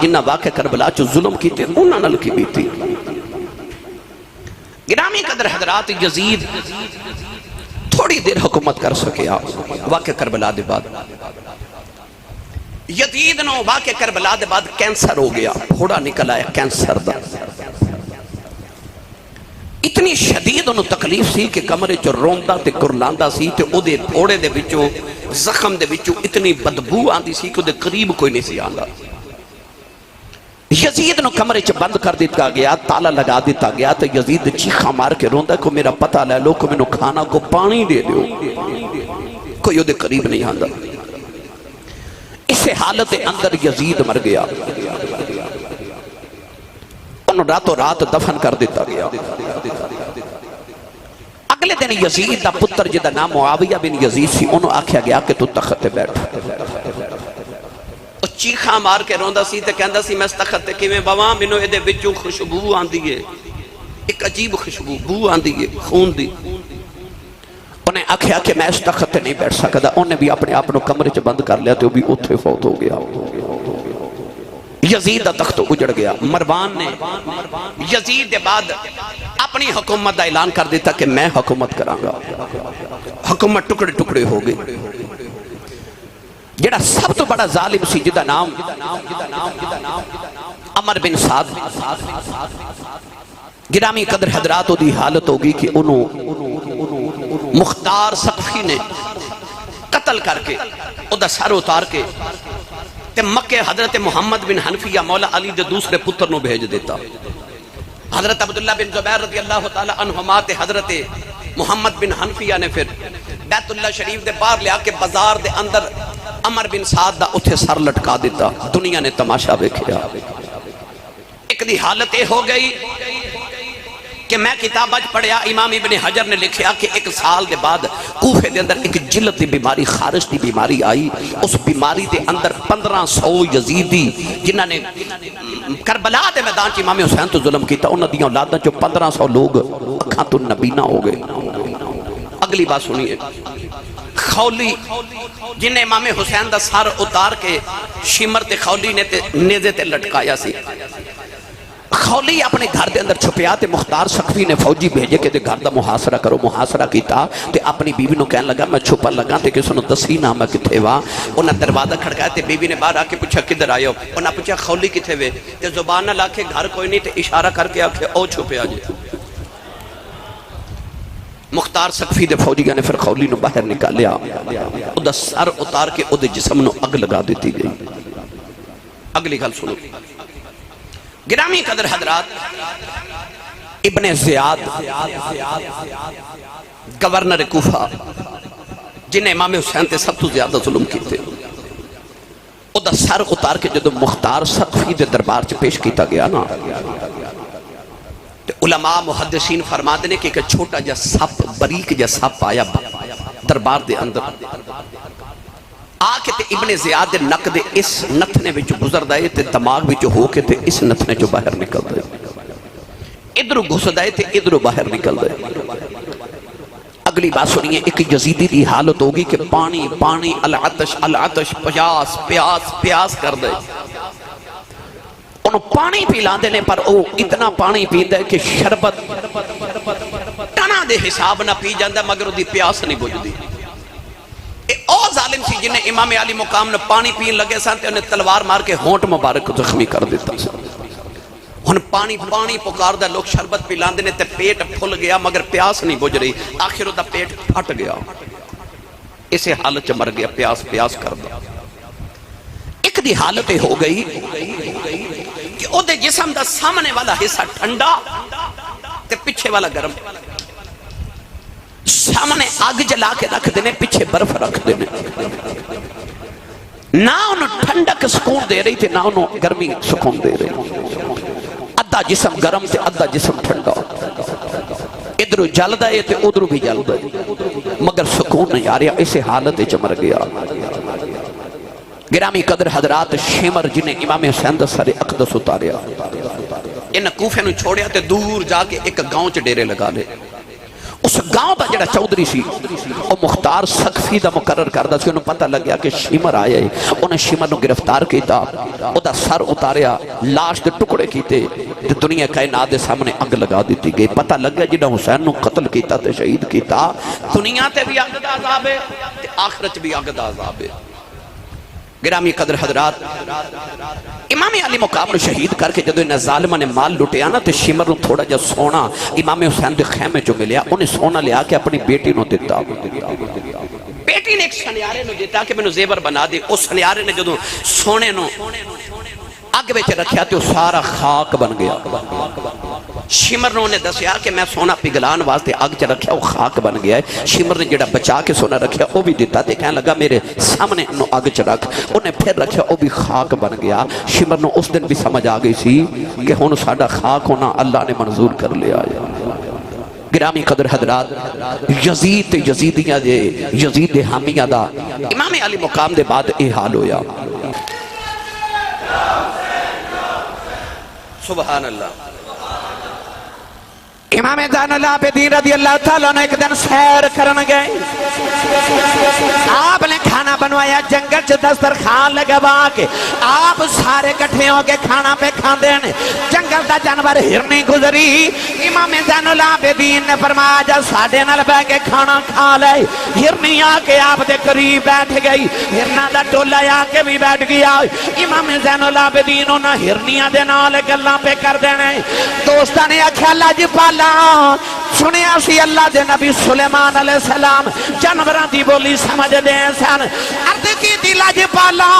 جنہ واقع کربلا چو ظلم کیتے انہاں نال کی بیتی گرامی قدر حضرات یزید تھوڑی دیر حکومت کر سکیا واقع کربلا دے بعد یزید نو واقع کربلا دے بعد کینسر ہو گیا پھوڑا نکل آیا کینسر دا اتنی شدید انہوں تکلیف سی کہ کمرے چو روندہ تے کرلاندہ سی تے او دے پھوڑے دے بچوں زخم دے بچوں اتنی بدبو آندی سی کہ او دے قریب کوئی نہیں سی آندہ یزید نو کمرے چ بند کر دیتا گیا تالا لگا دیتا گیا تو یزید چیخا مار کے روندہ کو میرا پتہ لے لو کو میں نو کھانا کو پانی دے دیو کوئی او دے قریب نہیں آندہ اسے حالت اندر یزید مر گیا انہوں راتوں رات دفن کر دیتا گیا اگلے دن یزید دا پتر جدا نام معاویہ بن یزید سی انہوں آکھیا گیا کہ تو تخت بیٹھ چیخا مار کے روندہ سی تے کہندہ سی میں اس تخت تے کیویں بواں منو ایدے وچوں خوشبو آندی ہے ایک عجیب خوشبو بو آندی ہے خون دی انہیں آکھیا کہ میں اس تخت تے نہیں بیٹھ سکتا انہیں بھی اپنے آپ نو کمرے چ بند کر لیا تو بھی اتھے فوت ہو گیا یزید دا تخت اجڑ گیا مروان نے یزید دے بعد اپنی حکومت دا اعلان کر دیتا کہ میں حکومت کرانگا حکومت ٹکڑے ٹکڑے ہو گئی جڑا سب تو بڑا ظالم سی جدا نام عمر بن سعد گرامی قدر حضرات دی حالت ہوگی کہ انہوں مختار ثقفی نے قتل کر کے ادھا سر اتار کے تے مکہ حضرت محمد بن حنفیہ مولا علی دے دوسرے پتر نو بھیج دیتا حضرت عبداللہ بن زبیر رضی اللہ تعالی عنہما تے حضرت محمد بن حنفیہ نے پھر بیت اللہ شریف دے باہر لیا کے بازار دے اندر عمر بن سعد دا اتھے سر لٹکا دیتا دنیا نے تماشا بیکھیا ایک دی حالت ہو گئی کہ میں کتاب آج پڑھیا امام ابن حجر نے لکھیا کہ ایک سال دے بعد کوفے دے اندر ایک جلد دی بیماری خارش دی بیماری آئی اس بیماری دے اندر 1500 یزیدی جنہاں نے کربلا دے میدان چ امام حسین تو ظلم کیتا انہاں دی اولاداں چ 1500 لوگ اکھاں تو نبینا ہو گئے اگلی بات سنیے خولی جنہیں امام حسین دا سار اتار کے شمر تے خولی نے نیزے تے لٹکایا سی خولی اپنے گھر دے اندر چھپیا تے مختار ثقفی نے فوجی بھیجے کہ دے گھر دا محاصرہ کرو محاصرہ کیتا تے اپنی بیوی نو کہنے لگا میں چھپا لگا تے کسی نو دسی نہ میں کتھے وا انہاں دروازہ کھڑکایا تے بیوی نے باہر آ کے پوچھا کدھر آئے ہو انہاں پوچھا خولی کتھے وے تے زبان نہ لا کے گھر کوئی نہیں تے اشارہ کر کے آکھے او چھپیا جی مختار ثقفی دے فوجیاں نے پھر خولی نو باہر نکالیا ادھا سر اتار کے ادھے جسم نو اگ لگا دیتی گئی اگلی گل سنو گرامی قدر حضرات ابن زیاد گورنر کوفہ جنہیں امام حسین تے سب تو زیادہ ظلم کیتے ادھا سر اتار کے جدو مختار ثقفی دے دربار چ پیش کیتا گیا نا علماء محدثین فرما دینے کہ ایک چھوٹا جا سپ بریک جا سپ آیا دربار دے اندر آکے تے ابن زیاد نک دے اس نتھنے وچ گزر دائے تے دماغ وچ ہو کے تے اس نتھنے جو باہر نکل دائے ادھرو گھس دائے تے ادھرو باہر نکل دائے اگلی بات سنیے ایک یزیدی دی حالت ہوگی کہ پانی پانی العطش العطش پیاس پیاس پیاس کر دائے انہوں پانی پی لاندے نے پر او اتنا پانی پی دے کہ شربت ٹنا دے حساب نہ پی جاندہ مگر وہ دی پیاس نہیں بجھ دی او ظالم سی جنہیں امام علی مقام نے پانی پین لگے سانتے انہیں تلوار مار کے ہونٹ مبارک زخمی کر دیتا ان پانی پانی پکار دا لوگ شربت پی لاندے نے تے پیٹ پھل گیا مگر پیاس نہیں بجھ رہی آخر دا پیٹ پھٹ گیا اسے حالت چ مر گیا پیاس پیاس کر دا ایک دی حالت ہو گئی کہ او دے جسم دا سامنے والا حصہ ٹھنڈا تے پچھے والا گرم سامنے آگ جلا کے رکھ دینے پچھے برف رکھ دینے نہ انہوں ٹھنڈک سکون دے رہی تھے نہ انہوں گرمی سکون دے رہی ادھا جسم گرم تے ادھا جسم ٹھنڈا ادھرو جل دائے تے ادھرو بھی جل دائے مگر سکون نہیں آ رہا اسے حالت چمر گیا گرامی قدر حضرات شمر جنہیں امام حسین دا سر اقدس اتاریا ان کوفے نو چھوڑیا تے دور جا کے ایک گاؤں چ ڈیرے لگا لے اس گاؤں دا جڑا چودھری سی وہ مختار سقفی دا مقرر کردہ سی، انہوں پتہ لگ گیا کہ شمر آیا ہے، انہیں شمر نو گرفتار کیتا، او دا سر اتاریا، لاش دے ٹکڑے کیتے تے دنیا کائنات دے سامنے اگ لگا دیتی گئی۔ پتہ لگ گیا جنہاں حسین نو قتل کیتا تے شہید کیتا، دنیا تے بھی اگ دا عذاب ہے تے آخرت بھی اگ دا عذاب ہے۔ گرامی قدر حضرات، امام علی مقام نے شہید کر کے جدو انہیں ظالمہ نے مال لٹیا نا تے شمر نو تھوڑا جا سونا امام حسین دے خیمے جو ملیا، انہیں سونا لیا کے اپنی بیٹی نو دیتا۔ بیٹی نے ایک سنیارے نو دیتا کہ میں نو زیور بنا دے، اس سنیارے نے جدو سونے نو اگ بیچے رکھیا تے سارا خاک بن گیا۔ شمر نے دسیا کہ میں سونا پگلان واسطے اگ چ رکھیا وہ خاک بن گیا ہے۔ شمر نے جڑا بچا کے سونا رکھیا وہ بھی دیتا تے کہنے لگا میرے سامنے انہوں اگ چ رکھ، انہیں پھر رکھیا وہ بھی خاک بن گیا۔ شمر نے اس دن بھی سمجھ آ گئی سی کہ ہن ساڈا خاک ہونا اللہ نے منظور کر لیا ہے۔ گرامی قدر حضرات، یزید تے یزیدیاں دے یزید حامیہ دا امام علی مقام دے بعد اے حال ہویا۔ سبحان اللہ۔ امام زین العابدین رضی اللہ تعالیٰ نے ایک دن سیر کرن گئے، آپ نے کھانا بنوایا، جنگل چ دسترخوان لگوا کے آپ سارے کٹھے ہو کے کھانا پہ کھاندے ہیں۔ جنگل دا جانور ہرنی گزری، امام زین العابدین نے فرمایا جا ساڈے نال بیٹھ کے کھانا کھا لے۔ ہرنی آ کے آپ دے قریب بیٹھ گئی، ہرنا دا ٹولا آ کے بھی بیٹھ گیا۔ امام زین العابدین انہاں ہرنیاں دے نال گلاں پہ کر دینے۔ دوستاں نے آکھیا اللہ جی پالا سنیا سی اللہ دے نبی سلیمان علیہ السلام جانوراں دی بولی سمجھ دے سن۔ عرض کی دی لاج پالا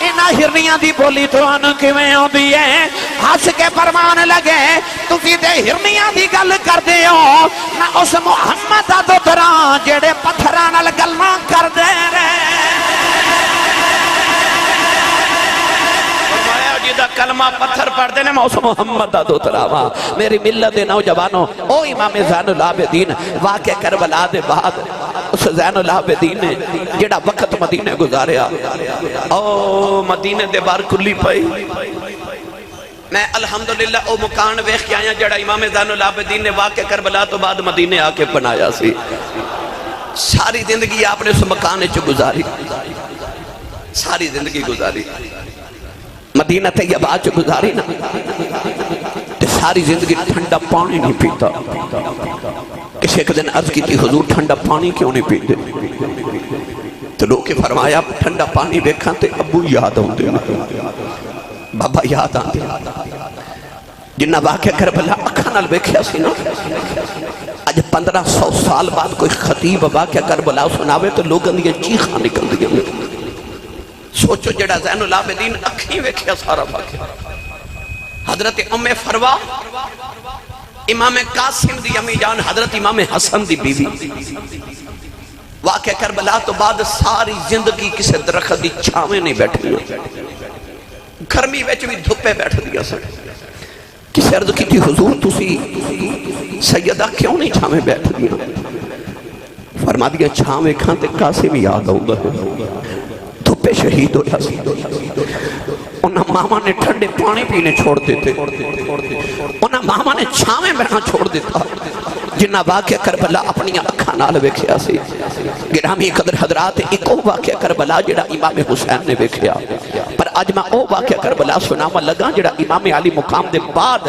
انہاں ہرنیاں دی بولی تو ان کیویں ہوندی ہے؟ ہنس کے فرمان لگے تسی تے ہرنیاں دی گل کردے ہو نہ اس محمد دا دوتراں جڑے پتھراں نال گلاں کردے رہے۔ جیدہ کلمہ پتھر پڑھ دینے میں اس محمد دا دوترا ماں میری ملت نوجوانوں، او امام زین العابدین واقع کربلا دے بعد اس زین العابدین نے جڑا وقت مدینہ گزاریا، او مدینہ دے بار کلی پئی۔ میں الحمدللہ او مکان ویخ کے آیا جڑا امام زین العابدین نے واقع کربلا تو بعد مدینہ آ کے بنایا سی۔ ساری زندگی آپ نے اس مکان چ گزاری، ساری زندگی گزاری، مدینہ طیبہ چ گزاری نا، تے ساری زندگی ٹھنڈا پانی نہیں پیتا۔ کسی ایک دن عرض کی تھی حضور ٹھنڈا پانی کیوں نہیں پیتے؟ تو لوگ کے فرمایا ٹھنڈا پانی دیکھاں تے ابو یاد ہوندے، بابا یاد آندے۔ جنہ واقعہ کربلا اکھاں نال ویکھیا سی نا، اج 1500 سال بعد کوئی خطیب واقعہ کربلا سناوے تو لوگاں دی چیخاں نکل دیاں۔ سوچو جڑا زین العابدین اکھیں ویکھیا سارا واقعہ، حضرت ام فروا امام قاسم دی امی جان حضرت امام حسن دی بیوی، واقعہ کربلا تو بعد ساری زندگی کسے درخت دی چھاویں نہیں بیٹھی، گرمی وچ بھی دھوپے بیٹھ دیا سن۔ کسے عرض کی تھی حضور تسی سیدہ کیوں نہیں چھاویں بیٹھ دیا؟ فرما دیا چھاویں کھانتے قاسم یاد ہوگا، دھوپے شہید ہو جاسی۔ انہاں ماما نے ٹھنڈے پانی پینے چھوڑ دیتے، انہاں ماما نے چھاویں بہنا چھوڑ دیتا، جنہ واقعہ کربلا اپنی اکھاں نال ویکھیا سی۔ گرامی قدر حضرات، ایک او واقعہ کربلا جڑا امام حسین نے ویکھیا، پر اج میں او واقعہ کربلا سناواں لگا جڑا امام علی مقام دے بعد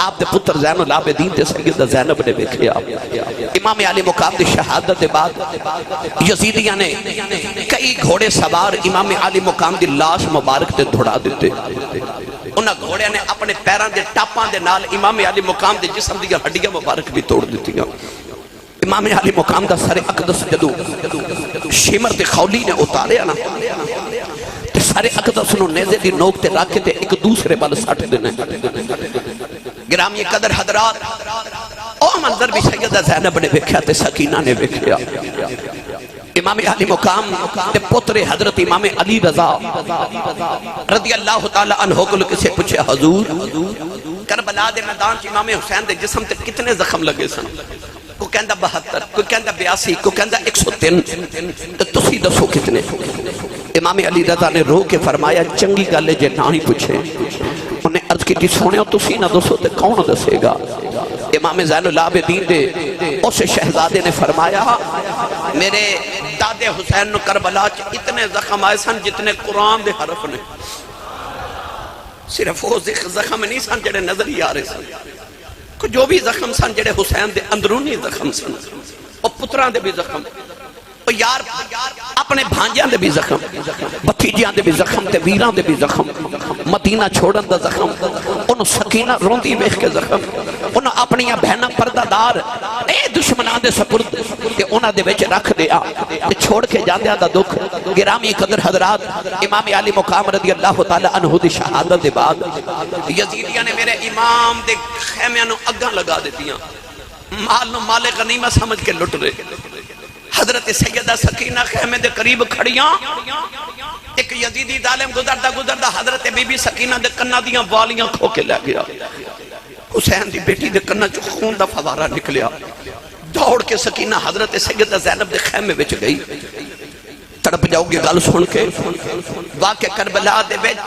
آپ دے پتر زین العابدین تے سیدہ زینب نے ویکھیا۔ امام علی مقام دی شہادت دے بعد یزیدیاں نے کئی گھوڑے سوار امام علی مقام دی لاش مبارک تے دھڑا دیتے، انہاں گھوڑے نے اپنے پیران دے ٹاپاں دے نال امام علی مقام دے جسم دی ہڈیاں مبارک بھی توڑ دیتی۔ امام علی مقام دا سر اقدس جدو شمر تے خولی نے اتاریا نا، تے سر اقدس نو نیزے دی نوک تے راکے تے ایک دوسرے بال ساٹھ دینے۔ گرامی قدر حضرات، او منظر بھی سیدہ زینب نے ویکھیا تے سکینہ نے ویکھیا۔ امام علی مقام تے پتر حضرت امام علی رضا رضی اللہ تعالی عنہ کو کسے پوچھے حضور کربلا دے میدان چ امام حسین دے جسم تے کتنے زخم لگے سن؟ کو کہندا 72، کو کہندا 82، کو کہندا 103، تے تسی دسو کتنے؟ امام علی رضا نے رو کے فرمایا چنگی گل ہے جے نہ ہی پوچھے۔ انہیں عرض کی سونیو تسی نہ دسو تے کون دسے گا؟ امام زین العابدین دے اس شہزادے نے فرمایا میرے دادے حسین نو کربلا اتنے زخم آئے سن جتنے قرآن دے حرف نے، صرف وہ زخم نہیں سن جڑے نظر ہی آ رہے سن، جو بھی زخم سن جڑے حسین دے اندرونی زخم سن، اور پتران دے بھی زخم، اور یار اپنے بھانجیاں دے بھی زخم، بھتیجیاں دے بھی زخم، تے ویران دے بھی زخم، مدینہ چھوڑن دا زخم، انہوں سکینہ روندی بیخ کے زخم، انہوں اپنیاں بہنہ پردہ دار اے دشمنان دے سپرد کہ انہوں دے بیچ رکھ دیا کہ چھوڑ کے جاندیاں دا دکھ۔ گرامی قدر حضرات، امام علی مقام رضی اللہ تعالی عنہ دی شہادت دے بعد یزیدیاں نے میرے امام دے خیمیاں نو اگاں لگا دیتیاں، مال نو مال غنیمت سمجھ کے لٹ رہے۔ حضرت سیدہ سکینہ خیمے دے قریب کھڑیاں، ایک یزیدی ظالم گزردہ حضرت بی بی سکینہ دے کنہ دیاں والیاں کھو کے لے گیا، حسین دی بیٹی دے کنہ جو خون دا فوارہ نکلیا، دوڑ کے سکینہ حضرت سیدہ زینب دے خیمے وچ گئی۔ تڑپ جاؤ گے گل سن کے، واقع کربلا دے وچ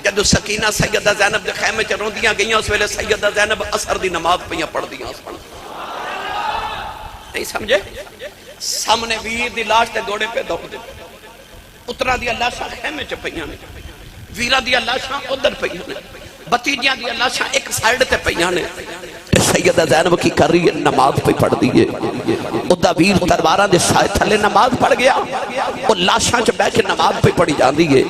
جدو سکینہ سیدہ زینب دے خیمے چ روندیاں گئیاں، اس ویلے سیدہ زینب عصر دی نماز پہیاں پڑھ دیاں سن، نہیں سمجھے؟ سامنے ویر دی لاش تے گوڑے پہ دوڑ دے، اترا دی لاشاں خیمے چ پئیاں نے، ویرا دی لاشاں ادھر پئیاں نے، بتیجیاں دی لاشاں ایک سائیڈ تے پئیاں نے۔ سیدہ زینب کی کر رہی ہے نماز پہ پڑھ دیئے، ادھا ویر ترواراں دے سائے تھلے نماز پڑھ گیا، وہ لاشاں چ بیٹھ کے نماز پہ پڑھی جان دیئے۔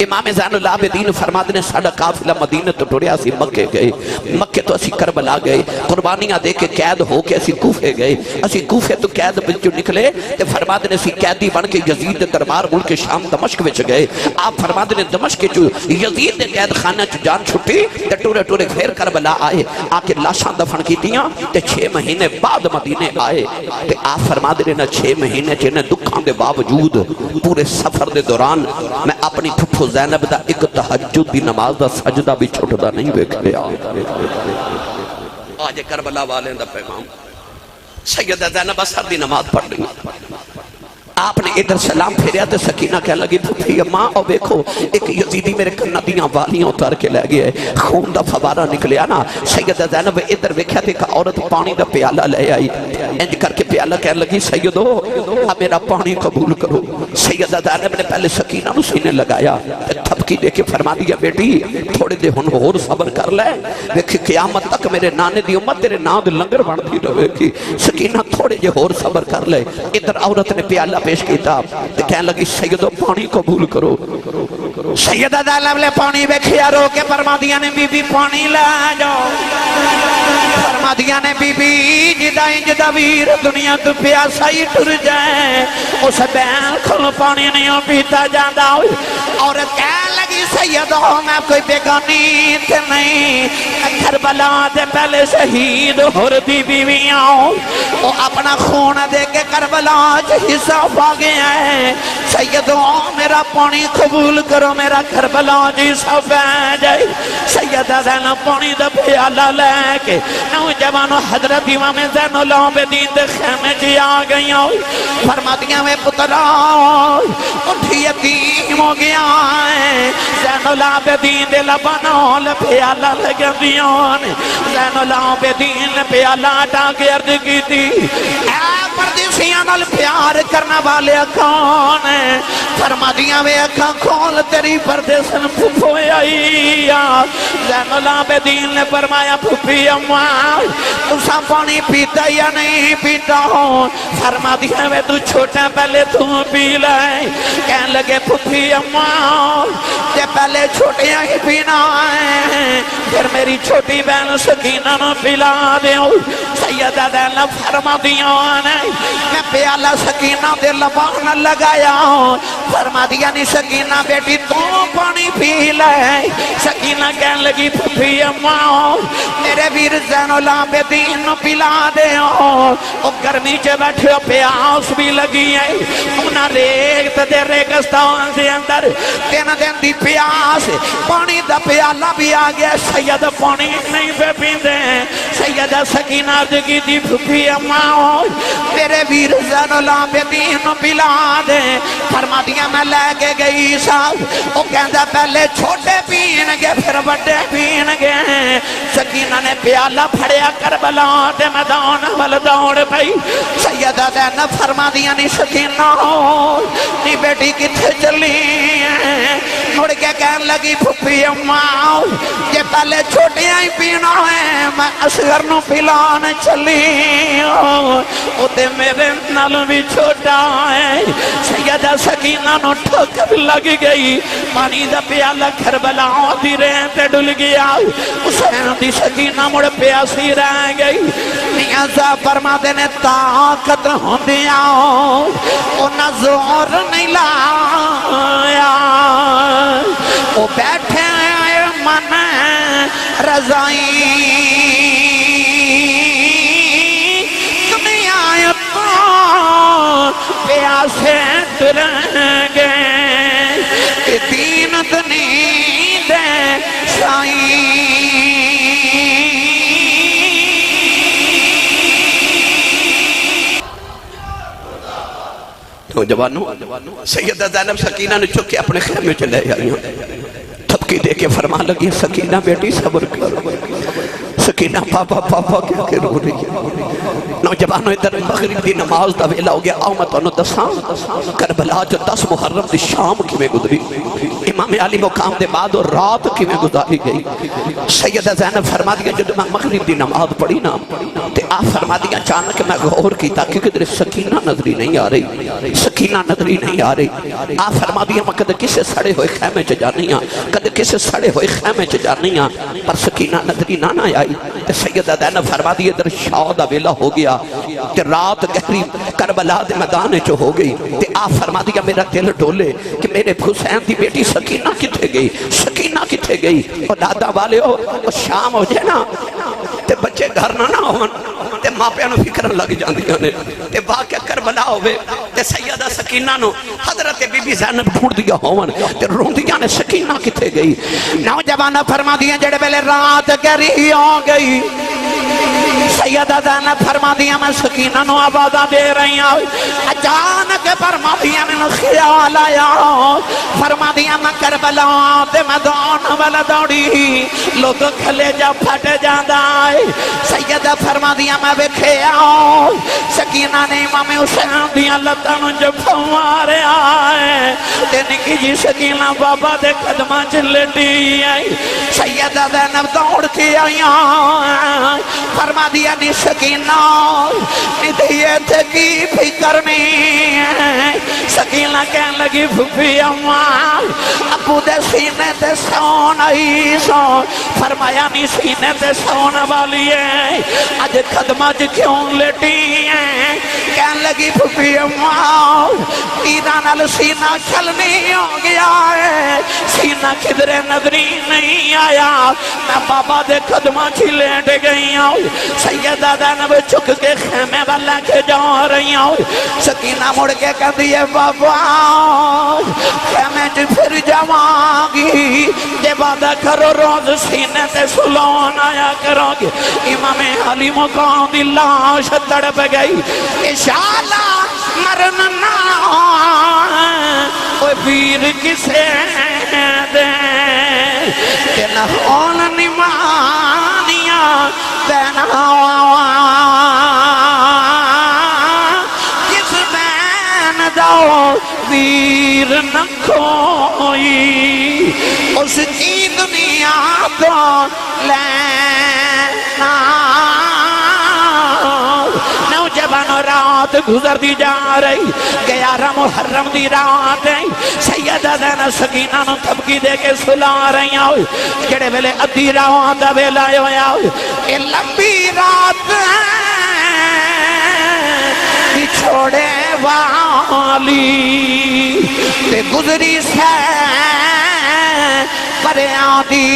امام زین العابدین فرماتے نے ساڈا قافلہ مدینہ تو ٹریا، اسی مکے گئے، مکے تو اسی کربلا گئے، قربانیاں دے کے قید ہو کے اسی کوفے گئے، اسی کوفے تو قید بچو نکلے تے فرماتے نے اسی قیدی بن کے یزید دربار ملک شام دمشق وچ گئے۔ آپ فرماتے نے دمشق جو یزید دے قید خانہ چ جان چھٹی تے ٹورے ٹورے پھر کربلا آئے، آ کے لاشاں دفن کیتیاں تے 6 مہینے بعد مدینے آئے تے آپ فرما دے نا 6 مہینے چنے دکھاں دے باوجود پورے سفر دے دوران میں اپنی پھپھو زینب دا ایک تہجد دی نماز دا سجدہ بھی چھوٹا نہیں بیکھ لیا۔ آج کربلا والے دا پیغام، سیدہ زینب اثر دی نماز پڑھ لی، آپ نے ادھر سلام پھیریا تے سکینہ کہہ لگی پھپھی اماں او دیکھو ایک یزیدی میرے کنہ دیاں والیاں اتار کے لے گئے، خون دا فوارہ نکلیا نا۔ سیدہ زینب ادھر ویکھیا تے ایک عورت پانی دا پیالہ لے آئی، انج کر کے پیالہ کہہ لگی سیدو میرا پانی قبول کرو۔ سیدہ زینب نے پہلے سکینہ نو سینے لگایا، تھپکی دے کے فرما دیا بیٹی تھوڑے دے ہن اور صبر کر لے، ویکھ قیامت تک میرے نانے دی امت تیرے نام دے لنگر بن دی رہے گی۔ سکینہ تھوڑے جے اور صبر کر لے۔ ادھر عورت نے پیالہ پیش کیتا تے کہنے لگی سیدو پانی قبول کرو۔ سیدہ زینب نے پانی ویکھیا رو کے فرما دیا نے بی بی پانی لے جاؤ، فرما دیا نے بی بی جدا انج دا ویر دنیا تو پیاسا ہی ٹر جائے، اس بین کھل پانی نہیں پیتا جاندا۔ عورت کہنے لگی سیدو میں کوئی بیگانی تے نہیں، کربلا دے پہلے شہید ہور دی بیویاں، وہ اپنا خون دے کے کربلا حصہ پا گیا ہے، سیدو میرا پانی قبول کرو، میرا کربلا جیسا بہ جائے۔ سیدہ زینب پانی دا پیالہ لے کے نوجوان حضرت امام زین العابدین دے خیمے جی آ گئی، فرما دیا میں پترا اٹھی یتیم ہو گیا ہے، زین العابدین دے لبنال پیالہ لگا دیاں، زین العابدین نے پیالہ اٹھا کے عرض کی تھی اے پردیسیاں نال پیار کرنا والے کون ہیں؟ فرما دیا میں اکھاں کھول تیری پردیسن پھپھو آئی۔ زین العابدین نے فرمایا پھپھی اماں تساں پانی پیتا یا نہیں پیتا ہوں؟ فرما دیا میں تو چھوٹا پہلے تو پی لائے۔ کہنے لگے پھپھی اماں تے پہلے چھوٹیاں ہی پینا ہے، پھر میری چھوٹی بہن سکینہ نو پلا دیوں۔ سیدہ زینب فرما دیا میں پیالہ سکینہ دے لبان لگایا، فرما دیا نہیں سکینہ بیٹی تو پانی پی لے۔ سکینہ کہنے لگی پھپھی اماں میرے ویر زین العابدین نو پلا دیوں، او گرمی چے بیٹھے پیاس بھی لگی ہے، انہاں ریگت دے ریگستان سے اندر 3 دن دی پیاس، پانی دا پیالہ بھی آ گیا، سید پانی نہیں پہ پیندے۔ سیدہ سکینہ جگی دی پھپھی اماں میرے ویر زین العابدین نو پلا دے۔ فرما دیا میں لے کے گئی صاحب، وہ کہندہ پہلے چھوٹے پین گے پھر بڑے پین گے سکینہ نے پیالہ پھڑیا کربلا دے میدان ول دوڑ پئی سیدہ زینب فرما دیا نی سکینہ نی بیٹی کتھے چلی مڑ کے کہن لگی پھپھی اماں یہ پہلے چھوٹیاں ہی پینا ہے میں اصغر نو پلان چلی تے میرے نال بھی چھوٹا ہے سیدہ سکینہ نو ٹھوکر لگ گئی پانی دا پیالہ کربلا دی رہن تے ڈل گیا حسین دی سکینہ مڑ پیاسی رہ گئی نیازہ فرما دینے طاقت ہوں دیا انہا زور نہیں لایا وہ بیٹھے من رضائی دنیا تو پیاسے ترنگے دین دنی دے شائی نوجوانوں سیدہ زینب سکینہ نے چکے اپنے خیمے چلے آئی تھپکی دے کے فرمان لگی سکینہ بیٹی صبر کر سکینہ پاپا کیا کہ رو رہی ہے نوجوانوں ادھر مغرب دی نماز دا ویلا ہو گیا آؤ میں تو دساں کربلا جو 10 محرم دی شام کی میں گزری امام علی مقام دے بعد اور رات کی میں گزاری گئی سیدہ زینب فرما دیا جب میں مغرب دی نماز پڑھی نا تے آپ فرما دیا اچانک میں غور کی تاکہ کدھر سکینہ نظری نہیں آ رہی سکینہ نظری نہیں آ رہی آپ فرما دیا میں کدھر کسے سڑے ہوئے خیمے چ جانی ہاں کدھر کسے سڑے ہوئے خیمے چ جانی ہاں پر سکینہ نظری نہ آئی تے سیدہ زینب فرما دیا ادھر شاہ دا ویلا ہو گیا تے رات گہری کربلا دے میدان چ ہو گئی تے آپ فرما دیا میرا دل ڈولے کہ میرے حسین دی بیٹی سکینہ کتھے گئی سکینہ کتھے گئی اور دادا والے ہو شام ہو جائے نا تے بچے گھر نہ ہون تے ماں پیانو فکرن لگ جاندیاں نے تے واقعہ کربلا ہوئے تے سیدہ سکینہ نو حضرت بی بی زینب ڈھونڈ دیا ہون تے روندیاں نے سکینہ کتھے گئی نوجوانہ فرما دیا جڑے پہلے رات گہری ہو گئی سیدہ زینب فرما دیا میں سکینہ نو آوازہ دے رہی ہوں اچانک فرما دیا میں خیال آیا فرما دیا میں کربلا دے میدان والا دوڑی لوگ کھلے جا پھٹ جاندہ ہے سیدہ فرما دیا میں بکھے آؤ سکینہ نے امام حسین دیا لطن جو پھوارے آئے نکی جی سکینہ بابا دے قدمہ چلٹی آئی سیدہ زینب دوڑ کے آئی فرما دیا نی سکینہ ندیے تھے کی فکر نہیں سکینہ کہنے لگی پھپھی اماں ابو دے سینے تے سون آئی سو فرمایا نی سینے تے سون والی ہے آج قدمہ جی کیوں لیٹی ہیں کہنے لگی پھپھی اماں تیران سینہ چلنی ہو گیا ہے سینہ کدھر نظری نہیں آیا میں بابا دے قدمہ جی لیٹ گئی ہوں سیدہ زینب چک کے خیمے والا کے جا رہی ہوں سکینہ مڑ کے کہہ دیئے بابا خیمے جی پھر جاواں گی یہ وعدہ کرو روز سینے تے سلون آیا کرو گی امام علی مقام دی لاش تڑپ گئی انشاءاللہ مرنا کوئی پیر کسے دے کہ نہ ہون نمانیاں دینا کس بین دو ویر نہ کوئی اس کی دنیا تو لینا نوجوان رات گزر دی جا رہی 11 محرم دی رات ہے سیدہ زینب سکینہ نو تھپکی دے کے سلا رہی ہیں جڑے ویلے ادھی رات دا ویلا ہویا اے لمبی رات چھوڑے والی تے گزری سے پریاں دی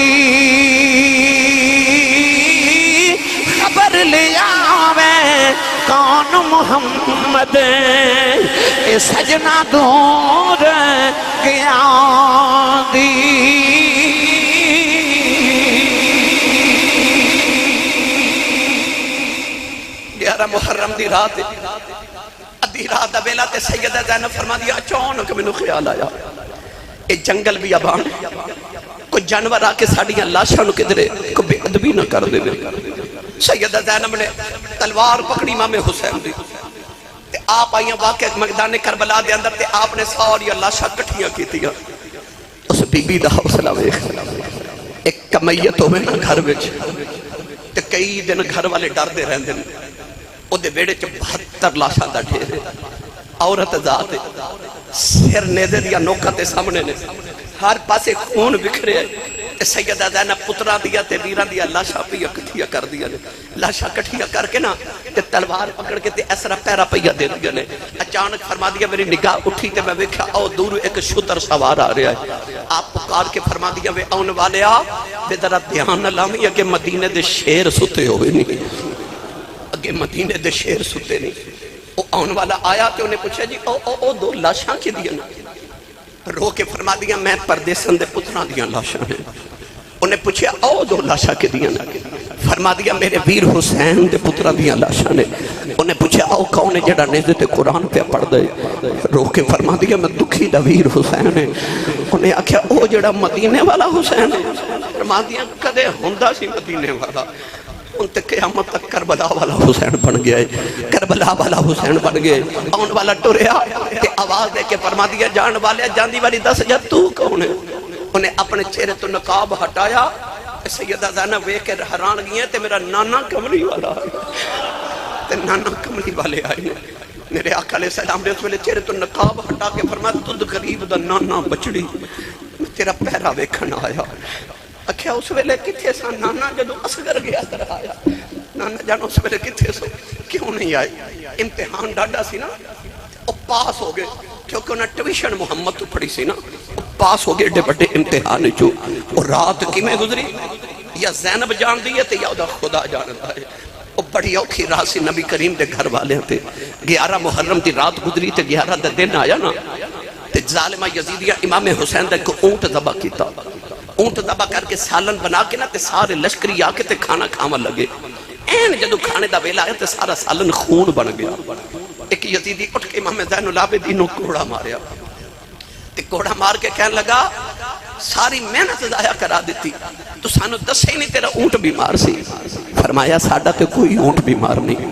خبر لیا میں کون محمد اے سجنا دور گیا دی 11 محرم دی رات ادھی رات دا ویلا تے سیدہ زینب فرما دیا اچانک مینوں خیال آیا اے جنگل بھی ابان کوئی جانور آ کے ساڑیاں لاشاں نو کدھرے کوئی بے ادبی نہ کر دے. سیدہ زینب نے تلوار پکڑی امام حسین دی تے آپ آئیاں واقع میدان کربلا دے اندر تے آپ نے ساری لاشاں کٹھیاں کیتیاں. اس بی بی دا حوصلہ ویکھ، ایک کمیت ہوئے نا گھر وچ تے کئی دن گھر والے ڈر دے رہندے نے. او دے بیڑے چ 72 لاشاں دا ڈھیر ہے. عورت ذات سر نیزے دیا نوکا تے سامنے نے، ہر پاسے خون بکھرے ہے. سیدہ زینب پترا دیا تے ویران دیا لاشا پیا کٹھیا کر دیا نے. لاشا کٹھیا کر کے نا تے تلوار پکڑ کے تے ایسرا پیرا پیا دے دیا نے. اچانک فرما دیا میری نگاہ اٹھی تے میں ویکھا او دور ایک شتر سوار آ رہا ہے. آپ پکار کے فرما دیا وے آن والے آ بے ذرا دھیان نہ لاویں اگے مدینے دے شیر ستے ہوئے نہیں، اگے مدینے دے شیر ستے نہیں. او آن والا آیا تے انہیں پوچھا جی او دو لاشاں کی دیا نا؟ رو کے فرما دیا میں پردیسن دے پتران دیا لاشاں ہیں. انہیں پوچھا او دو لاشاں کی دیا نا؟ فرما دیا میرے ویر حسین دے پتران دیا لاشاں نے. انہیں پوچھا او کون ہے جڑا نیزے تے قرآن پہ پڑھ دے؟ رو کے فرما دیا میں دکھی دا ویر حسین ہے. انہیں آکھیا او جڑا مدینے والا حسین ہے؟ فرما دیا کدے ہوندہ سی مدینے والا، ان تے قیامت تک کربلا والا حسین بن گیا ہے. کربلا والا حسین بن گیا ہے. آن والا ٹوریا تے آواز دے کے فرما دیا جان والے جاندی والی دس جا تو کون ہے؟ انہیں اپنے چہرے تو نقاب ہٹایا. سیدہ زینب وے کے حیران گئے تے میرا نانا کملی والا آئے تے نانا کملی والے آئے. میرے آقا علیہ السلام نے اس ویلے چہرے تو نقاب ہٹا کے فرمایا تُد غریب دا نانا بچڑی میں تیرا پہرا ویکھن آیا. اکھیا اس ویلے کتھے سا نانا جدو اصغر گیا در آیا؟ نانا جانو اس ویلے کتھے سو کیوں نہیں آئے؟ امتحان ڈاڈا سی نا وہ پاس ہو گئے کیونکہ انہیں ٹویشن محمد تو پڑھی سی نا پاس ہو گئے ڈے بڑے امتحان جو. اور رات کی میں گزری یا زینب جان دیئے تے یا دا خدا جانتا ہے. وہ بڑی اوکھی رات سی نبی کریم دے گھر والے تھے. 11 محرم دی رات گزری تے 11 دا دن آیا نا تے ظالمہ یزیدیہ امام حسین دا کو اونٹ ذبح کیتا. اونٹ ذبح کر کے سالن بنا کے نا تے سارے لشکری آ کے تے کھانا کھاوا لگے. این جدو کھانے دا ویلا آیا تے سارا سالن خون بن گیا. ایک یزیدی اٹھ کے امام زین العابدین کو کوڑا ماریا تے کوڑا مار کے کہنے لگا ساری محنت ضائع کرا دیتی تو سانو دسے ہی نہیں تیرا اونٹ بیمار سی. فرمایا ساڈا تے کوئی اونٹ بیمار نہیں.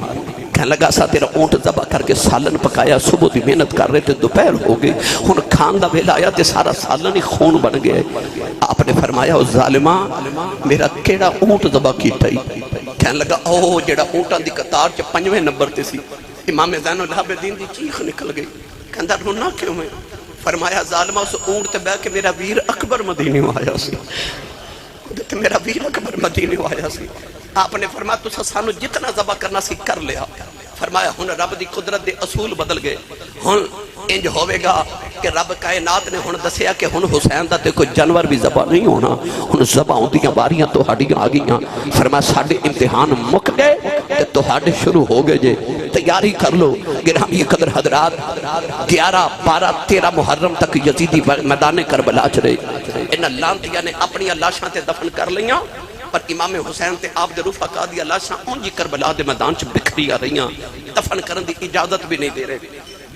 کہنے لگا سا تیرا اونٹ ذبح کر کے سالن پکایا صبح دی محنت کر رہے تھے دوپہر ہو گئی ہن کھان دا ویلا آیا تے سارا سالن ہی خون بن گیا. آپ نے فرمایا او ظالمہ میرا کیڑا اونٹ ذبح کیتا ہی؟ کہنے لگا او جڑا اونٹاں دی قطار چ 5ویں نمبر تے سی. امام زین العابدین دی چیخ نکل گئی. کہندا رونا کیوں میں؟ فرمایا ظالمہ اس اونٹ تے بیٹھ کے میرا ویر اکبر مدینے آیا سی تے میرا ویر اکبر مدینے آیا سی. آپ نے فرمایا تو سانو جتنا ذبح کرنا سی کر لیا. فرمایا ہن رب دی قدرت دے اصول بدل گئے. ہن انج ہوئے گا کہ رب کائنات نے ہن دسیا کہ ہن حسین دا تے کوئی جانور بھی ذبح نہیں ہونا. ہن ذبح ہوندیاں باریاں تہاڈیاں آ گئیاں. فرمایا ساڈے امتحان مک گئے تے تہاڈے شروع ہو گئے جے تیاری کر لو. گرامی قدر حضرات 11 12 13 محرم تک یزیدی میدان کربلا چ رہے. انہاں لانتیاں نے اپنی لاشاں تے دفن کر لیاں پر امام حسین تے آپ دے رفقا دی لاشاں اونجی کربلا دے میدان چ بکھری آ رہیاں. دفن کرن دی اجازت بھی نہیں دے رہے،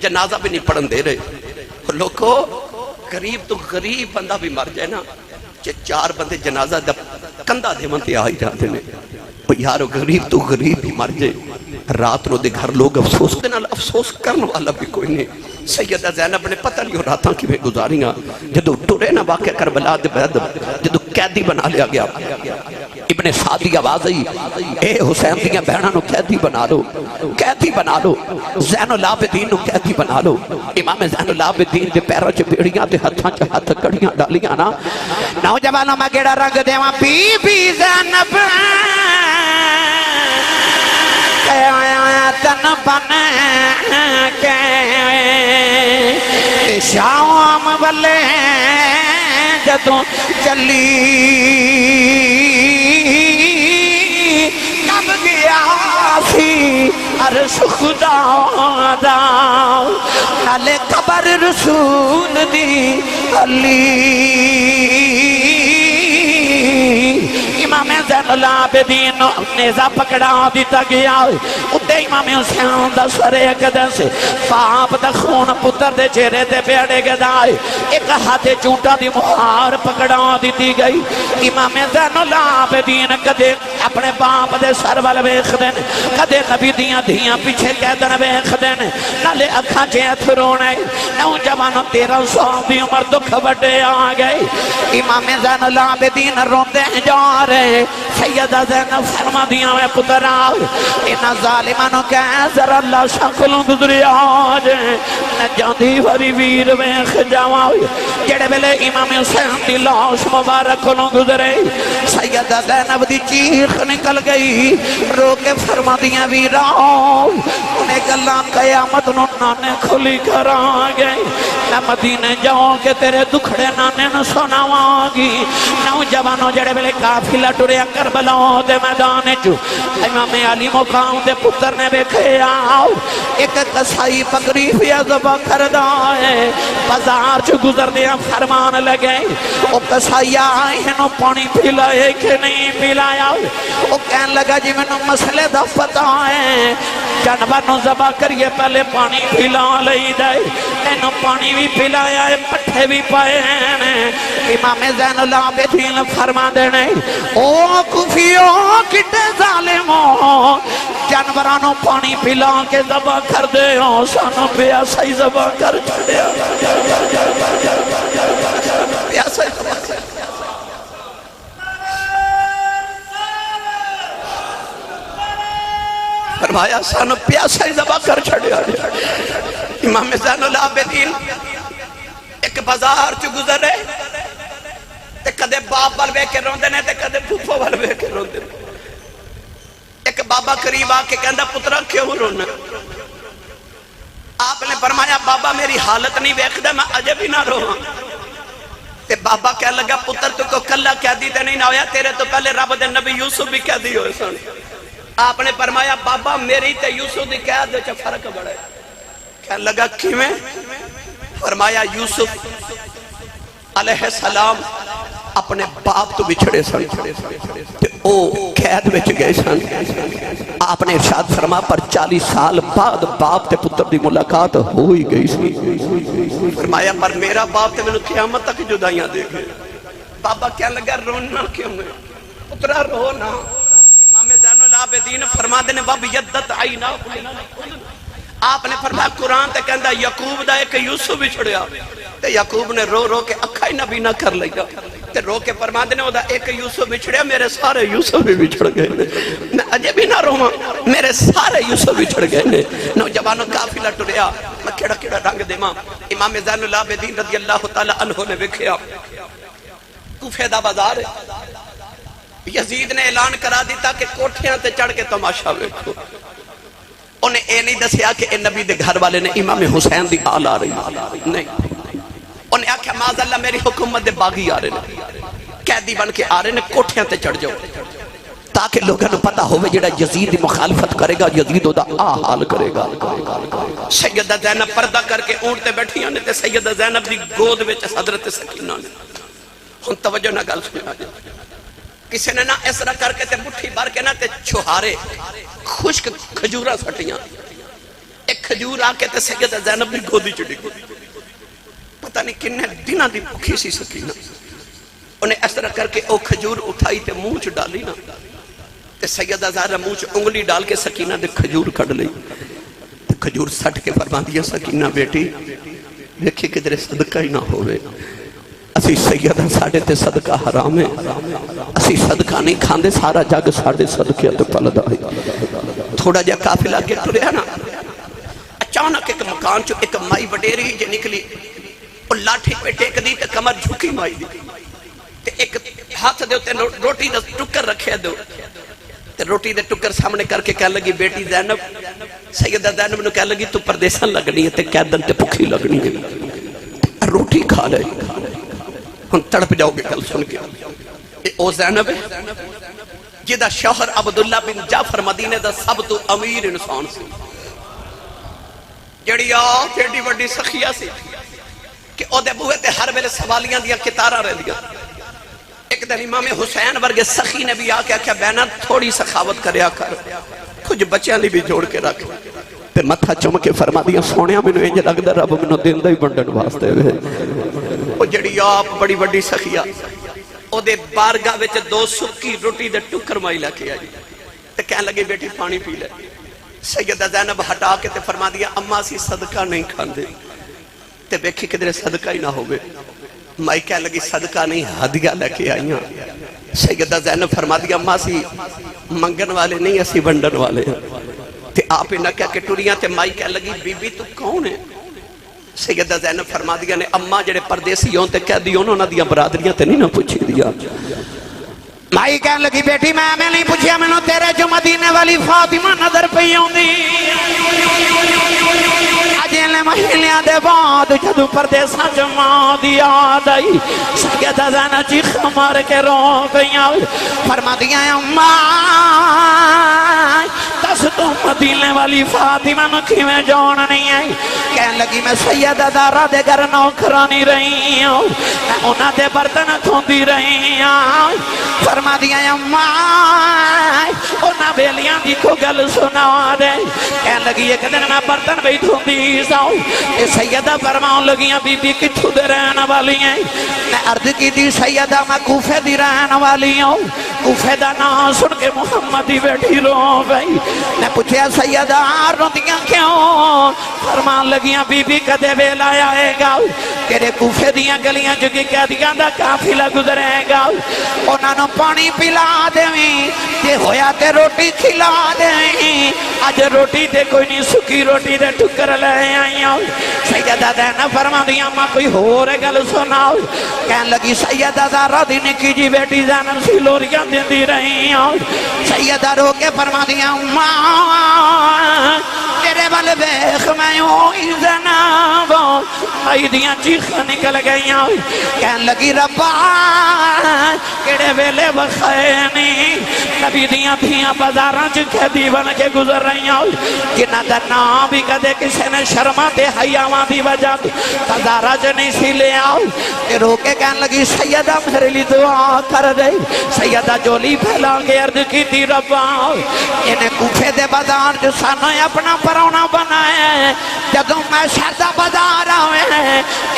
جنازہ بھی نہیں پڑھن دے رہے. لوگو غریب تو غریب بندہ بھی مر جائے نا کہ 4 بندے جنازہ دا کندھا دیون تے آ ہی جاندے نے. یارو غریب تو غریب بھی مر جائے رات نو دے گھر لوگ افسوس دے نال افسوس کرن والا بھی کوئی نہیں. سیدہ زینب نے پتہ نہیں راتاں کیویں گزاریاں. جدو ٹرے نا واقعہ کربلا دے بعد جدو قیدی بنا لیا گیا ابن سعد دی آواز آئی اے حسین دیاں بہناں نو قیدی بنا لو، قیدی بنا لو. زین العابدین نو قیدی بنا لو. امام زین العابدین دے پیراں چ بیڑیاں تے ہتھاں چ ہتھ کڑیاں ڈالیاں نا. نوجوانوں میں کیڑا رنگ دیواں بی بی زینب تن بن کے شام والے جدوں چلی کب گیا سی عرش خدا دا نالے قبر رسول دی علی. امام زین العابدین نیزہ پکڑا دیتا گیا اتے امام حسین دا سرے کدن سے باپ دا خون پتر دے چہرے دے بیڑے گدائے ایک ہاتھ چونٹا دی مہار پکڑا دیتی گئی امام زین العابدین کدے اپنے باپ دے سر وال ویکھ دین کدے نبی دیاں دھیاں پیچھے قیدن ویکھ دین نالے اکھاں چ اتھرونے نوجوانوں 13 سال دی عمر دکھ بڑے آ گئے امام زین العابدین روندے جا رہے سیدہ زینب فرما دیاں میں پتر آؤ انہا ظالمانوں کہے ذرا اللہ شکلوں گزری آج نجاندی وری ویر ویخ جاوائی جڑے بلے امام حسین دی لاش مبارک لوں گزرے سیدہ زینب دی چیخ نکل گئی رو کے فرما دیاں ویراؤ انہیں گلہ قیامت نانے کھلی کر آگئی میں مدینے جاؤں کہ تیرے دکھڑے نانے نہ سناواگی نوجوانوں جڑے بلے کافلہ ٹوریا کربلا دے میدانے چو امام علی مقام دے پتر نے بیکھے آؤ ایک قصائی بکری پیا ذبح کردہ ہے بازار چو گزر دیا فرمان لگے وہ قصائی آئے انہوں پانی پھلائے کہ نہیں پھلایا وہ کہن لگا جی میں مسئلے دا پتا ہے جانوروں ذبح کریے پہلے پانی پھلا لئی دائے انہوں پانی بھی پھلایا ہے پٹھے بھی پائے ہیں امام زین العابدین فرما دینے او کفیوں کٹے ظالموں جانورانوں پانی پھلا کے ذبح کر دے سانوں پیاسا ہی ذبح کر چھڑے پیاسا ہی ذبح کر فرمایا سانو پیاسا ہی ذبح کر چھڑے امام زین العابدین ایک بازار چو گزرے تے کدے باپ والوے کے روندے نے تے کدے پھوپھو والوے کے روندے نے ایک بابا قریب آکے کہندہ پترہ کیوں رونا آپ نے فرمایا بابا میری حالت نہیں ویکھ دے میں اجے بھی نہ روہاں تے بابا کہہ لگا پتر تو کو کلہ کہہ دیتے نہیں نہ ہویا تیرے تو پہلے رب دے نبی یوسف بھی کہہ دی ہوئے سن آپ نے فرمایا بابا میری تے یوسف دی کہہ دے چا فرق بڑھے کہہ لگا کیویں فرمایا یوسف علیہ السلام اپنے باپ تو بچھڑے سن تے او قید وچ گئے سن آپ نے ارشاد فرما پر 40 سال بعد باپ تے پتر دی ملاقات ہوئی گئی سی فرمایا پر میرا باپ تے میں قیامت تک جدائیاں دے گئے بابا کیا لگا رونا کیوں میں پترہ رونا امام زین العابدین فرما دینے وَبْ یَدَّتْ عَيْنَا آپ نے فرمایا قرآن تے کہندہ یعقوب دا ایک یوسف بچھڑیا تے یعقوب نے رو رو کے اکھائی نبی نہ کر لیا تے رو کے فرما دینے وہ دا ایک یوسف بچھڑیا میرے سارے یوسف بھی بچھڑ گئے میں اجے بھی نہ روما میرے سارے یوسف بچھڑ گئے نوجوانوں کافلہ ٹریا میں کیڑا کیڑا رنگ دے ماں امام زین العابدین رضی اللہ تعالی عنہ نے بکھیا کوفے دا بازار یزید نے اعلان کرا دیتا کہ کوٹھیاں تے چڑھ کے تماشا بیٹھو انہیں اے نہیں دسیا کہ اے نبی دے گھر والے نے امام حسین دی آل آ رہی نہیں انہیں آکھا معاذ اللہ میری حکومت دے باغی آ رہے ہیں قیدی بن کے آ رہے ہیں کوٹھیاں تے چڑھ جاؤ تاکہ لوگوں نے پتا ہوئے جڑا یزید دی مخالفت کرے گا یزید دا حال کرے گا سیدہ زینب پردہ کر کے اونٹ تے بیٹھی آنے تے سیدہ زینب دی گود وچ حضرت سکینہ نے ہن توجہ نہ گل سنا جائے کسی نے نہ اس طرح کر کے تے بٹھی بار کے نہ تے چھوہارے خشک کھجورہ سٹیاں ایک کھجور آ کے تے سیدہ زینب دی گودی چڑی پتہ نہیں کنے دنہ دی بکھی سی سکینہ انہیں اس طرح کر کے او کھجور اٹھائی تے منہ ڈالی نا تے سیدہ زینب منہ انگلی ڈال کے سکینہ دے کھجور کڑ لئی تے کھجور سٹ کے فرما دیا سکینہ بیٹی دیکھیں کہ تیرے صدقہ ہی نہ ہوئے اسی سیدہ ساڑھے تے صدقہ حرام ہے اسی صدقہ نہیں کھاندے سارا جاگ ساڑھے صدقہ تے پلد آئی تھوڑا جا کافلہ کے ٹرے ہے نا اچانک ایک مکان چو ایک مائی وڈیری جو نکلی اور لاٹھی پہ ٹیک دی تے کمر جھکی مائی دی تے ایک ہاتھ دے تے روٹی دا ٹکر رکھے دو تے روٹی دے ٹکر سامنے کر کے کہہ لگی بیٹی زینب سیدہ زینب نے کہہ لگی تو پردیسن لگنی ہے تے قیدن تے پکھی لگنی ہے روٹی کھا لے ہم تڑپ جاؤ گے کل سن کے او زینب ہے جدہ شوہر عبداللہ بن جعفر مدینے دا سب تو امیر انسان سی جڑی تیڑی وڈی سخیہ سی کہ او دے بوہے تے ہر ویلے سوالیاں دیا کتارہ رہ دیا ایک دن امام حسین ورگے سخی نے بھی آکے کیا بہنا تھوڑی سخاوت کریا کر کچھ بچیاں لی بھی جوڑ کے رکھ تے متھا چم کے فرما دیا سونیا میں انج لگدا رب مینوں دیندا ہی بنڈن واسطے وے او جڑی آپ بڑی بڑی سخیا او دے بارگاہ وچ 2 سکی روٹی دے ٹکر مائی لے کے آئی تے کہن لگے بیٹی پانی پی لے سیدہ زینب ہٹا کے تے فرما دیا اماں سی صدقہ نہیں کھاندے تے بیکھی کدھر صدقہ ہی نہ ہوئے مائی کہہ لگی صدقہ نہیں ہدیہ لے کے آئیاں سیدہ زینب فرما دیا اماں سی منگن والے نہیں اسی بنڈن والے ہیں تے آپ انہاں کہہ کے ٹوریاں تے مائی کہہ لگی بی بی تو کون ہے سیدہ زینب فرما دیا نے اماں جڑے پردیسی ہوں تے کہہ دی انہوں نے دیا برادریاں تے نہیں نہ پوچھی دیا مائی کہنے لگی بیٹی میں نہیں پوچھیا میں تیرے جو مدینے والی فاطمہ نظر پہ ہوں دی اجیلے مہیلیاں دے بعد جدو پردیساں جمع دیا آئی سیدہ زینب چیخ مار کے رو گئیاں فرما دیا اماں تس تو مدینے والی فاطمہ نکھی میں جون نہیں آئی کہنے لگی میں سیدہ دارہ دے گھر نوکرانی رہی ہوں میں انہاں دے برتن کھوندی رہی ہوں فرما دیا اماں انہاں بیلیاں دی کو گل سنا دے کہنے لگی ایک دن میں برتن بھی دھوندی ساؤں اے سیدہ فرماؤں لگیاں بی بی کتھو دے رہنا والی ہیں میں عرض کی دی سیدہ میں کوفے دی رہنا والی ہوں کوفے دا نام سن کے محمد ہی بیٹھی رو گئی میں پوچھیا سیدہ روندیاں کیوں فرمان لگیاں بی بی کدے ویلا آئے گا تیرے کوفے دیاں گلیاں جگہ کہہ دیاں دا قافلہ گزرے گا انہاں نو پانی پلا دیویں تے ہویا تے روٹی کھلا دیویں اج روٹی تے کوئی نہیں سکی روٹی دے ٹکر لے آئیاں سیدہ زینب فرما دیاں ماں کوئی ہو رہے گل سناؤ کہن لگی سیدہ زہرا دی نکی جی بیٹی زینب سی لوریاں دیں دی رہی ہوں سیدہ رو کے فرما دیاں ماں تیرے والے بیخ میں ہوئی زینب آئی دیاں چیخ نکل گئیاں کہن لگی ربا کڑے ویلے بخینی نبی دیاں تھیاں بازاراں چکے دی بن کے گزر رہی ہوں جنہ دا نام بھی کدے کسی نے شرما دے حیاواں دی وجہ بازارہ جنی سی لے آؤ تے رو کے کہن لگی سیدہ میرے لی دعا کر دے سیدہ جولی پھیلا کے عرض کی تھی ربا انہیں کوفے دے بازار جو سانو اپنا پرونا بنائے جدوں میں شہدہ بازار آوے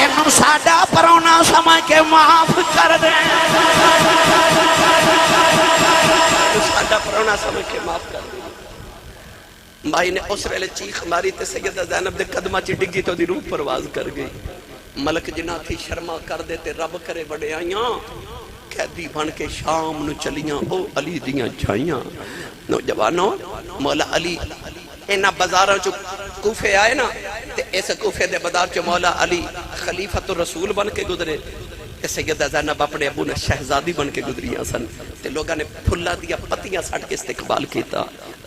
انہوں ساڑا پرونا سمجھ کے معاف کر دے ساڑا پرونا سمجھ کے معاف کر دے مائی نے اس ویلے چیخ ماری تے سیدہ زینب دے قدمہ چی ڈگی تو دی روح پرواز کر گئی ملک جنہ تھی شرما کر دیتے رب کرے بڑے آئیاں قیدی بن کے شام نو چلیاں او علی دیاں جھائیاں نوجوانوں مولا علی اینا بازاراں چو کوفے آئے نا تے ایسے کوفے دے بازار چو مولا علی خلیفۃ الرسول بن کے گزرے تے سیدہ زینب اپنے ابو نے شہزادی بن کے گزریاں سن تے لوگاں نے پھلا دیا پتیاں سٹ کے استقبال کیتا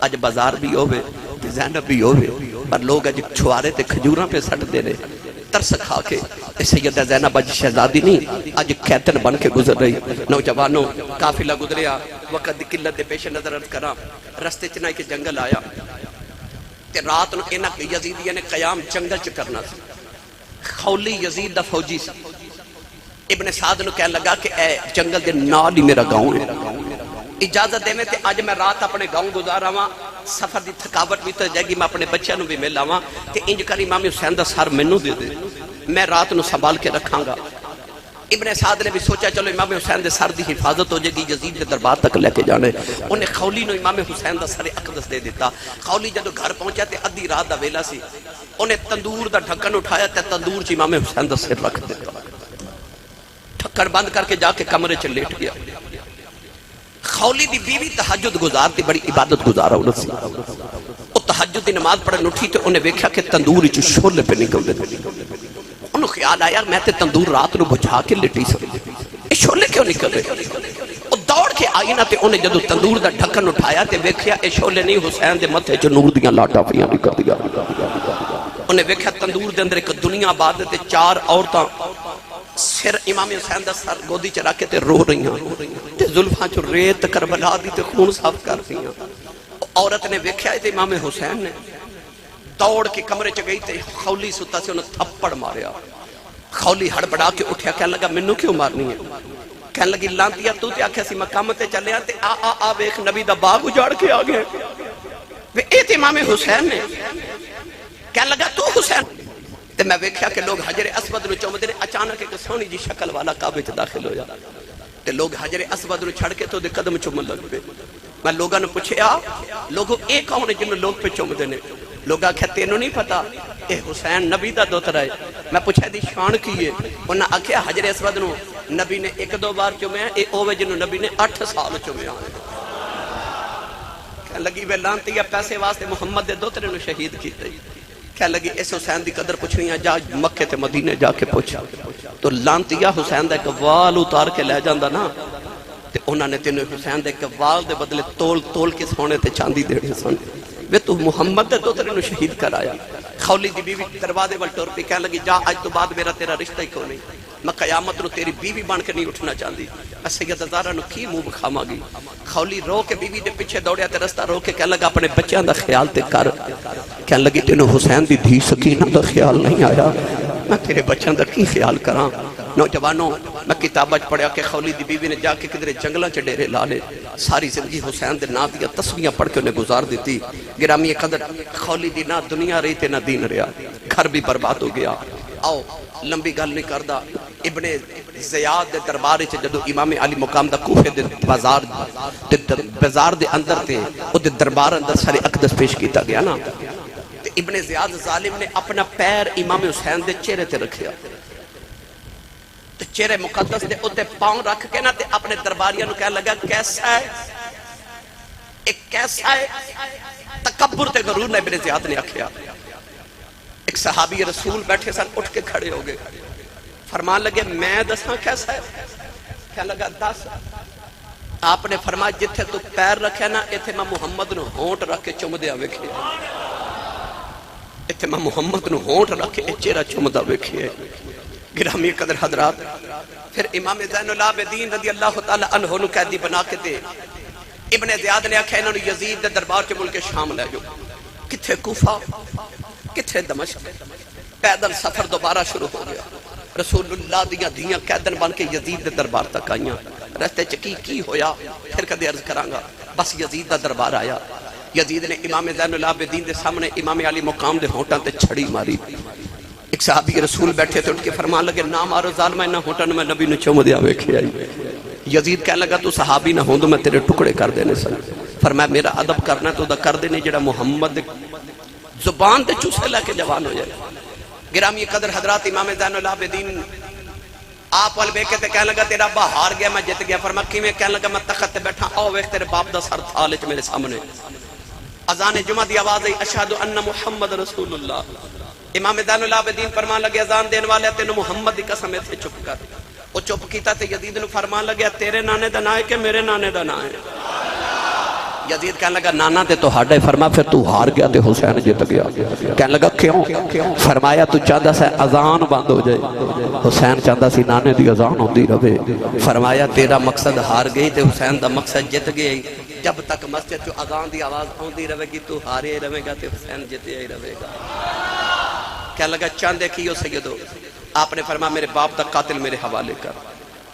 آج بازار بھی ہوئے تے زینب بھی ہوئے پر لوگ آج چھوارے تے کھجوراں پہ سٹ دے رہے ترس کھا کے سیدہ زینب آج شہزادی نہیں آج کیتن بن کے گزر رہی نوجوانوں قافلہ گزریا وقت قلت پیش نظر عرض کرا رستے چنائی کے جنگل آیا تے رات نو اینا یزیدیہ نے قیام جنگل چ کرنا سی خولی یزید دا فوجی سی ابن سعد نو کہنے لگا کہ اے جنگل دے نال ہی میرا گاؤں ہے اجازت دے میں تے آج میں رات اپنے گاؤں گزارا ہوا سفر دی تھکاوٹ بھی تو جائے گی میں اپنے بچیاں نو بھی ملا ہوا تے انج کر امام حسین دا سر مینوں دے دے میں رات نو سنبھال کے رکھاں گا ابن سعد نے بھی سوچا چلو امام حسین دے سر دی حفاظت ہو جائے گی یزید کے دربار تک لے کے جانے انہیں خولی نو امام حسین دا سر اقدس دے دیتا خولی جدو گھر پہنچا تے ادھی رات دا ویلا سی انہیں تندور دا ڈھکن اٹھایا تے تندور چ امام حسین دا سر رکھ دیتا ڈھکن بند کر کے جا کے کمرے چ لیٹ گیا خولی دی بیوی تہجد گزار تھی بڑی عبادت گزارا انہوں سے وہ تہجد دی نماز پڑھن اٹھی تو انہیں دیکھا کہ تندور چ شولے پہ نکل دے انہوں خیال آیا میں تے تندور رات نو بجھا کے لٹی سکتے یہ شولے کیوں نکل رہے وہ دوڑ کے آئی نا تے انہیں جدو تندور دا ڈھکن اٹھایا تے ویکھیا اے شولے نہیں حسین دے متھے چ نور دیاں لاٹاں پیاں نکل دیا انہیں ویکھیا تندور دے اندر ایک دنیا آباد تے 4 عورتاں سر امام حسین دا سر گودی چ رکھ کے تے رو رہی ہیں تے زلفاں چ ریت کربلا دی تے خون صاف کر رہی ہیں عورت نے ویکھیا تے امام حسین نے دوڑ کے کمرے چ گئی تے خولی ستا سے انہیں تھپڑ ماریا خولی ہڑبڑا کے اٹھیا کہنے لگا منو کیوں مارنی ہے کہنے لگی لانتیا تو تے آکھیا سی مقام تے چلے تے آ ویکھ نبی دا باغ اجاڑ کے آ گئے وے اے تے امام حسین نے کہنے لگا تو حسین تے میں ویکھیا کہ لوگ حجر اسود نو چومدے نے اچانک ایک سونی جی شکل والا کعبے وچ داخل ہو جاتا تے لوگ حجر اسود نو چھڑ کے تو دے قدم چومن لگ پے میں لوگاں نے پوچھیا لوگوں اے کون ہے جنوں لوگ پہ چومدے نے لوگ آکھیا تینوں نہیں پتا اے حسین نبی دا دوترا ہے میں پوچھا دی شان کی ہے انہاں آکھیا حجر اسود نو نبی نے ایک دو بار چومیا اے اوے جنوں نبی نے 8 سال چومیا کہنے لگی وے لانتی پیسے واسطے محمد دے دوترے نو شہید کیتے کہنے لگی اس حسین دی قدر پوچھنی ہے جا مکے تے مدینے جا کے پوچھا تو لانتیا حسین دا ایک وال اتار کے لے جاندا نا تے انہاں نے تینوں حسین دے ایک وال دے بدلے تول کے سونے تے چاندی دینے سن وے تو محمد دے دوترے نو شہید کرایا خولی دی بیوی دروازے وال ٹر پئی کہنے لگی جا اج تو بعد میرا تیرا رشتہ ہی کوئی نہیں میں قیامت نو تیری بیوی بن کے نہیں اٹھنا چاہتی میں سیدہ زہرا نو کی منہ بکھاواں گی خولی رو کے بیوی دے پیچھے دوڑیا تے رستہ رو کے کہنے لگا اپنے بچیاں دا خیال تے کر کہنے لگی تینوں حسین دی دھی سکینہ دا خیال نہیں آیا میں تیرے بچیاں دا کی خیال کراں نوجوانوں میں کتابت پڑھیا کہ خولی دی بیوی نے جا کے کدھر جنگلاں چ ڈیرے لا لے ساری زندگی حسین دے نا دیا تسبیحاں پڑھ کے انہیں گزار دیتی گرامی قدر خولی دی نہ دنیا رہی تے نہ دین رہا گھر بھی برباد ہو گیا آؤ لمبی گل نہیں کردا ابن زیاد دے دربار وچ جدو امام علی مقام دا کوفے دے بازار دے اندر تے او دے دربار اندر سارے اقدس پیش کیتا گیا نا تے ابن زیاد ظالم نے اپنا پیر امام حسین دے چہرے تے رکھیا تے چہرے مقدس دے اوتے پاؤں رکھ کے نا تے اپنے درباریاں نو کہنے لگا کیسا ہے ایک کیسا ہے تکبر تے غرور نے ابن زیاد نے آکھیا ایک صحابی رسول بیٹھے سن اٹھ کے کھڑے ہو گئے فرمان لگے میں دساں کیسا ہے کہنے لگا دس آپ نے فرمایا جتھے تو پیر رکھے نا ایتھے میں محمد نو ہونٹ رکھ کے چم دیا ویکھے ایتھے میں محمد نو ہونٹ رکھ کے چہرہ چم دا ویکھے گرامی قدر حضرات پھر امام زین العابدین رضی اللہ تعالی عنہ نو قیدی بنا کے دے ابن زیاد نے آکھیا انہوں نے یزید دے دربار چ ملک شام لے جاؤ کتھے کوفہ کتھے دمشق پیدل سفر دوبارہ شروع ہو گیا رسول اللہ دیاں دیاں قیدن بن کے یزید دے دربار تک آئیاں رستے چ کی ہویا پھر کدے عرض کرانگا بس یزید دا دربار آیا یزید نے امام زین العابدین دے سامنے امام علی مقام دے ہونٹاں تے چھڑی ماری ایک صحابی رسول بیٹھے تھے اٹھ کے فرمان لگے نہ مارو ظالمہ انہاں ہونٹاں میں نبی نو چوم دیا ویکھے آئی یزید کہنے لگا تو صحابی نہ ہوندو میں تیرے ٹکڑے کر دینے سن فرمایا میرا ادب کرنا تو دا کر دینے جڑا محمد زبان تے چوسے لے کے جوان ہو جائے گرامی قدر حضرات امام زین العابدین آپ وال بیکے تے کہنے لگا تیرا ابا ہار گیا میں جت گیا فرمایا کیویں کہنے لگا میں تخت تے بیٹھا آؤ ویکھ تیرے باپ دا سر تھال وچ میرے سامنے اذان جمعہ دی آواز آئی اشہد ان محمد رسول اللہ امام زین العابدین فرمان لگے اذان دین والے تینوں محمد دی قسم تے چپ کر او چپ کیتا تے یزید نو فرمان لگیا تیرے نانے دا نا ہے کہ میرے نانے دا نا ہے یزید کہنے لگا نانا تے تو ہاڑے فرما پھر تو ہار گیا تے حسین جت گیا کہنے لگا کیوں فرمایا تو چاہتا سے اذان بند ہو جائے حسین چاہتا سی نانے دی اذان ہوندی رہے فرمایا تیرا مقصد ہار گئی تے حسین دا مقصد جت گئی جب تک مسجد جو اذان دی آواز ہوندی رہے گی تو ہارے رہے گا تے حسین جتے ہی رہے گا کہنے لگا چاندے کیوں سیدو آپ نے فرمایا میرے باپ دا قاتل میرے حوالے کر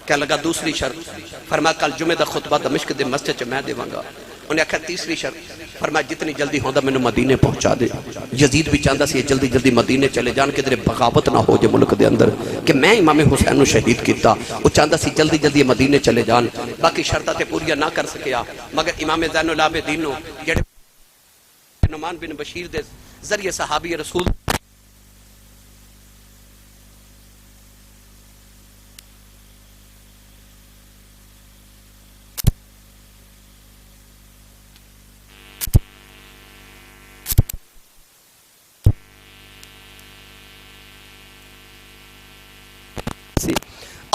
کہنے لگا دوسری شرط فرمایا کل جمعہ دا خطبہ دمشق دے مسجد چ میں دیواں گا انہیں آکھا تیسری شرط فرمایا جتنی جلدی ہوندہ میں نے مدینے پہنچا دے یزید بھی چاہتا سی جلدی جلدی مدینے چلے جان کے در بغاوت نہ ہو جے ملک دے اندر کہ میں امام حسین نو شہید کیتا وہ چاہتا سی جلدی جلدی مدینے چلے جان باقی شرطہ تے پوریا نہ کر سکیا مگر امام زین العابدین نو جڑے نعمان بن بشیر دے ذریعے صحابی رسول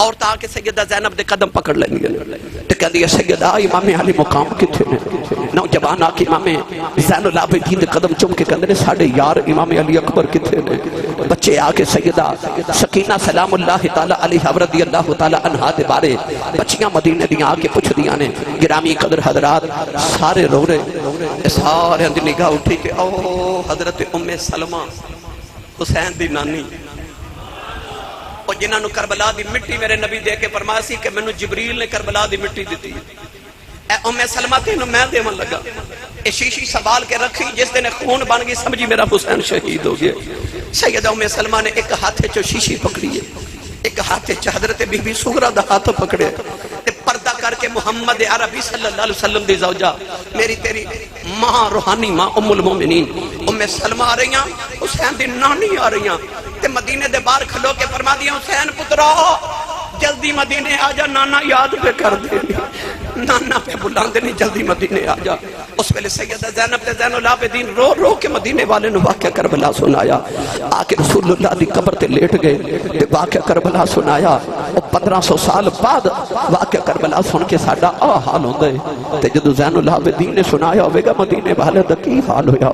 اور تاکہ سیدہ زینب دے قدم پکڑ لیں گے تو کہہ دیا سیدہ امام علی مقام کتھے نے نوجوان آکے امام زین العابدین دے قدم چم کے کہنے ساڑھے یار امام علی اکبر کتھے نے بچے آکے سیدہ سکینہ سلام اللہ تعالیٰ علیہ رضی اللہ تعالیٰ عنہ دے بارے بچیاں مدینے دیاں آکے پوچھ دیاں نے گرامی قدر حضرات سارے رو رہے سارے اندر نگاہ اٹھی کہ او حضرت ام سلمہ حسین دی نانی اور جنہاں نو کربلا دی مٹی میرے نبی دے کے فرمایا سی کہ مینوں جبریل نے کربلا دی مٹی دیتی اے ام سلمہ تینوں میں دیون لگا اے شیشی سنبھال کے رکھی جس دن خون بن گئی سمجھی میرا حسین شہید ہو گیا سیدہ ام سلمہ نے ایک ہاتھ چو شیشی پکڑی ہے ایک ہاتھ حضرت بی بی سغرا دا ہاتھ پکڑے تے پردہ کر کے محمد عربی صلی اللہ علیہ وسلم دی زوجہ میری تیری ماں روحانی ماں ام المومنین ام سلمہ آ رہی ہیں حسین دی نانی آ رہی ہیں تے مدینے دے باہر کھلو کے فرما دیا حسین پترا جلدی مدینے آ جا نانا یاد پہ کر دے نانا پہ بلاندے نہیں جلدی مدینے آ جا اس ویلے سیدہ زینب تے زین العابدین رو رو کے مدینے والے نے واقعہ کربلا سنایا آکے رسول اللہ دی قبر تے لیٹ گئے تے واقعہ کربلا سنایا اور 1500 سال بعد واقعہ کربلا سن کے ساڈا حال ہوندا ہے تے جدوں زین العابدین نے سنایا ہوئے گا مدینے والے دا کی حال ہویا